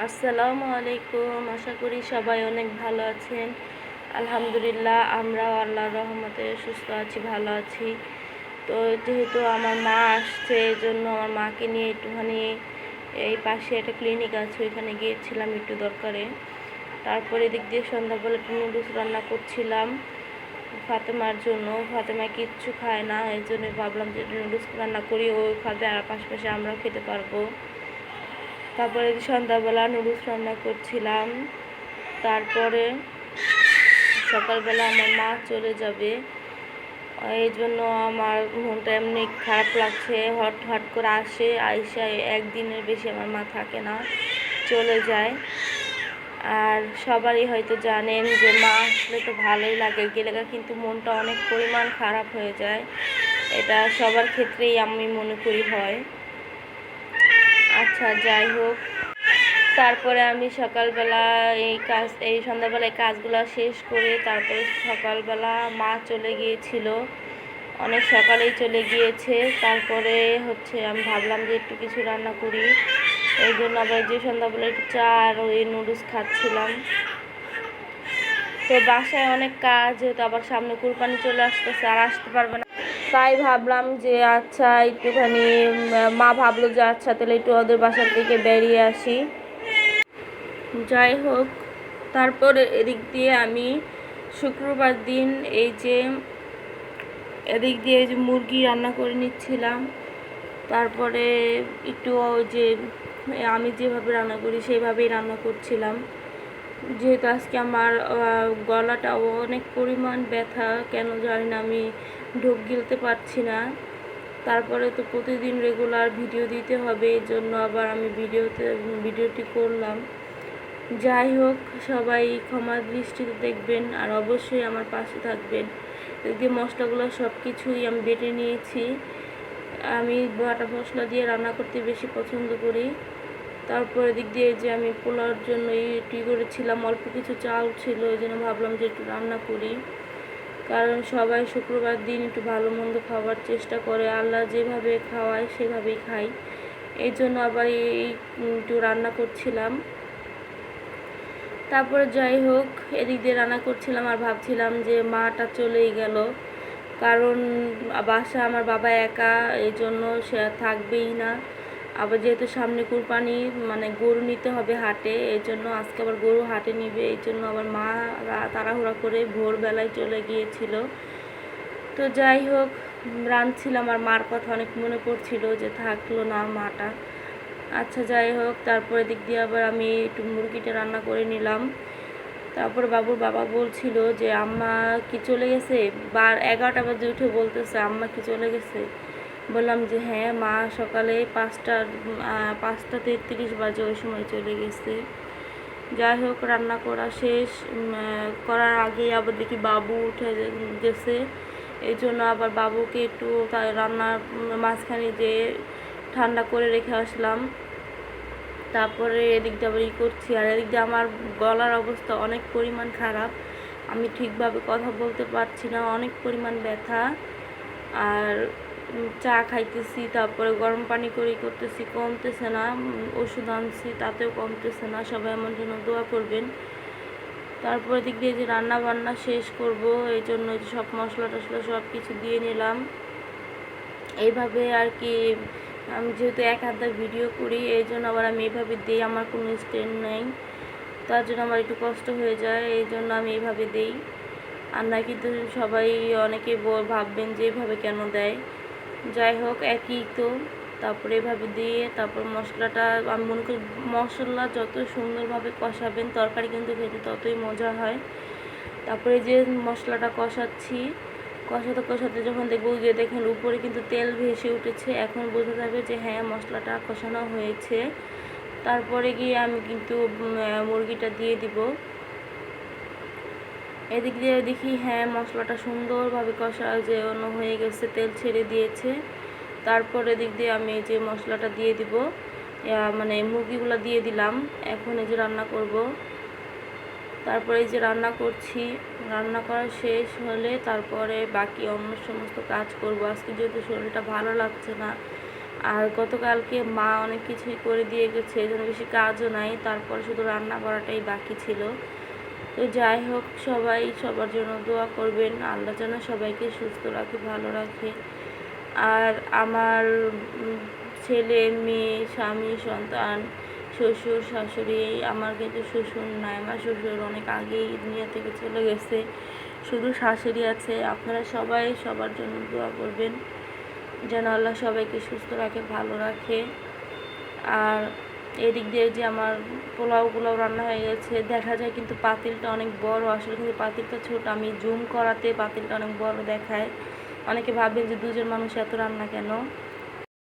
আসসালামু আলাইকুম। আশা করি সবাই অনেক ভালো আছেন। আলহামদুলিল্লাহ আমরাও আল্লাহর রহমতে সুস্থ আছি, ভালো আছি। তো যেহেতু আমার মা আসছে, এই জন্য আমার মাকে নিয়ে একটুখানি এই পাশে একটা ক্লিনিক আছে, ওইখানে গিয়েছিলাম একটু দরকারে। তারপরে এদিক দিয়ে সন্ধ্যাবেলা একটু নুডলস রান্না করছিলাম ফাতেমার জন্য। ফাতেমা কিচ্ছু খায় না, এই জন্য ভাবলাম যে নুডলস রান্না করি, ও খাবে আর পাশাপাশি আমরাও খেতে পারবো। তারপরে সন্ধ্যাবেলা নুডলস রান্না করছিলাম। তারপরে সকালবেলা আমার মা চলে যাবে, এই জন্য আমার মনটা এমনি খারাপ লাগছে। হট হট করে আসে, আইসা একদিনের বেশি আমার মা থাকে না, চলে যায়। আর সবারই হয়তো জানেন যে মা আসলে তো ভালোই লাগে, গেলে কিন্তু মনটা অনেক পরিমাণ খারাপ হয়ে যায়। এটা সবার ক্ষেত্রেই আমি মনে করি হয়। আচ্ছা, যাই হোক, তারপরে আমি সকালবেলা এই সন্ধ্যাবেলায় কাজগুলো শেষ করে তারপরে সকালবেলা মা চলে গিয়েছিল, অনেক সকালেই চলে গিয়েছে। তারপরে আমি ভাবলাম যে একটু কিছু রান্না করি, এই জন্য আবার যে সন্ধ্যাবেলা একটু চা আর ওই নুডলস খাচ্ছিলাম। তো বাসায় অনেক কাজ, যেহেতু আবার সামনে কুরবানি চলে আসতেছে, আর আসতে পারবে না, তাই ভাবলাম যে আচ্ছা একটুখানি মা ভাবলো যে আচ্ছা তাহলে একটু ওদের বাসার থেকে বেরিয়ে আসি। যাই হোক, তারপরে এদিক দিয়ে আমি শুক্রবার দিন এদিক দিয়ে যে মুরগি রান্না করে নিচ্ছিলাম। তারপরে একটু আমি যেভাবে রান্না করি সেইভাবেই রান্না করছিলাম। যেহেতু আজকে আমার গলাটা অনেক পরিমাণ ব্যথা, কেন জানি না, আমি ঢোক গিলতে পারছি না। তারপরে তো প্রতিদিন রেগুলার ভিডিও দিতে হবে, এই জন্য আবার আমি ভিডিওটি করলাম। যাই হোক, সবাই ক্ষমা দৃষ্টিতে দেখবেন আর অবশ্যই আমার পাশে থাকবেন। এদিকে মশলাগুলো সব কিছুই আমি বেটে নিয়েছি। আমি বাটা মশলা দিয়ে রান্না করতে বেশি পছন্দ করি। তারপর এদিক দিয়ে যে আমি পোলাওর জন্য করেছিলাম, অল্প কিছু চাল ছিল, ওই জন্য ভাবলাম যে একটু রান্না করি। কারণ সবাই শুক্রবার দিন একটু ভালো মন্দ খাওয়ার চেষ্টা করে, আল্লাহ যেভাবে খাওয়ায় সেভাবেই খাই, এই জন্য আবার একটু রান্না করছিলাম। তারপরে যাই হোক, এদিক দিয়ে রান্না করছিলাম আর ভাবছিলাম যে মাটা চলেই গেল, কারণ বাসা আমার বাবা একা, এই জন্য সে থাকবেই না। আবার যেহেতু সামনে কুরবানি, মানে গরু নিতে হবে হাটে, এই জন্য আজকে আবার গরু হাটে নিবে, এই জন্য আবার মা তাড়াহুড়া করে ভোরবেলায় চলে গিয়েছিল। তো যাই হোক, রাঁধছিলাম আর মার কথা অনেক মনে পড়ছিল যে থাকলো না মাটা। আচ্ছা, যাই হোক, তারপরে দিক দিয়ে আবার আমি একটু মুরগিটা রান্না করে নিলাম। তারপর বাবুর বাবা বলছিল যে আম্মা কি চলে গেছে, 11টা বাজে উঠে বলতেছে আম্মা কি চলে গেছে। বললাম যে হ্যাঁ, মা সকালে 5:33 বাজে ওই সময় চলে গেছে। যাই হোক, রান্না করা শেষ করার আগেই আবার দেখি বাবু উঠে গেছে, এই জন্য আবার বাবুকে একটু রান্নার মাঝখানে যে ঠান্ডা করে রেখে আসলাম। তারপরে এদিক দিয়ে আবার করছি, আর এদিক দিয়ে আমার গলার অবস্থা অনেক পরিমাণ খারাপ, আমি ঠিকভাবে কথা বলতে পারছি না, অনেক পরিমাণ ব্যথা। আর চা খাইতেছি, তারপরে গরম পানি করতেছি, কমতেছে না। ওষুধ আনছি, তাতেও কমতেছে না। সবাই আমার জন্য দোয়া করবেন। তারপরে দিক দিয়ে যে রান্না বান্না শেষ করব, এই জন্য সব মশলা টশলা সব কিছু দিয়ে নিলাম। এইভাবে আর কি, আমি যেহেতু এক হাতে ভিডিও করি, এই জন্য আবার আমি এইভাবে দিই, আমার কোনো স্ট্যান্ড নেই, তার জন্য আমার একটু কষ্ট হয়ে যায়, এই জন্য আমি এইভাবে দিই। আর না কিন্তু সবাই অনেকে ভাববেন যে এইভাবে কেন দেয়। যাই হোক, একই তো। তারপরে এভাবে দিয়ে তারপর মশলাটা, আমি মনে করি মশলা যত সুন্দরভাবে কষাবেন তরকারি কিন্তু খেতে ততই মজা হয়। তারপরে যে মশলাটা কষাতে কষাতে যখন দেখবো যে দেখেন উপরে কিন্তু তেল ভেসে উঠেছে, এখন বোঝা যাবে যে হ্যাঁ, মশলাটা কষানো হয়েছে। তারপরে গিয়ে আমি কিন্তু মুরগিটা দিয়ে দিব। এদিক দিয়ে দেখি হ্যাঁ, মশলাটা সুন্দরভাবে কষা যে হয়ে গেছে, তেল ছেড়ে দিয়েছে। তারপর এদিক দিয়ে আমি যে মশলাটা দিয়ে দিব, মানে মুরগিগুলো দিয়ে দিলাম। এখন এই যে রান্না করব। তারপরে এই যে রান্না করছি, রান্না করা শেষ হলে তারপরে বাকি অন্য সমস্ত কাজ করব। আজকে যেহেতু শরীরটা ভালো লাগছে না, আর গতকালকে মা অনেক কিছুই করে দিয়ে গেছে, এই জন্য বেশি কাজও নাই, তারপর শুধু রান্না করাটাই বাকি ছিল। তো যাই হোক, সবাই সবার জন্য দোয়া করবেন, আল্লাহ যেন সবাইকে সুস্থ রাখে, ভালো রাখে। আর আমার ছেলে মেয়ে, স্বামী, সন্তান, শ্বশুর শাশুড়ি, আমার কিন্তু শ্বশুর নাই, আমার শ্বশুর অনেক আগেই দুনিয়া থেকে চলে গেছে, শুধু শাশুড়ি আছে। আপনারা সবাই সবার জন্য দোয়া করবেন যেন আল্লাহ সবাইকে সুস্থ রাখে, ভালো রাখে। আর এদিক দিয়ে যে আমার পোলাওগুলো রান্না হয়ে গেছে, দেখা যায় কিন্তু পাতিলটা অনেক বড়, আসলে কিন্তু পাতিলটা ছোট, আমি জুম করাতে পাতিলটা অনেক বড় দেখায়। অনেকে ভাববেন যে দুজন মানুষ এত রান্না কেন।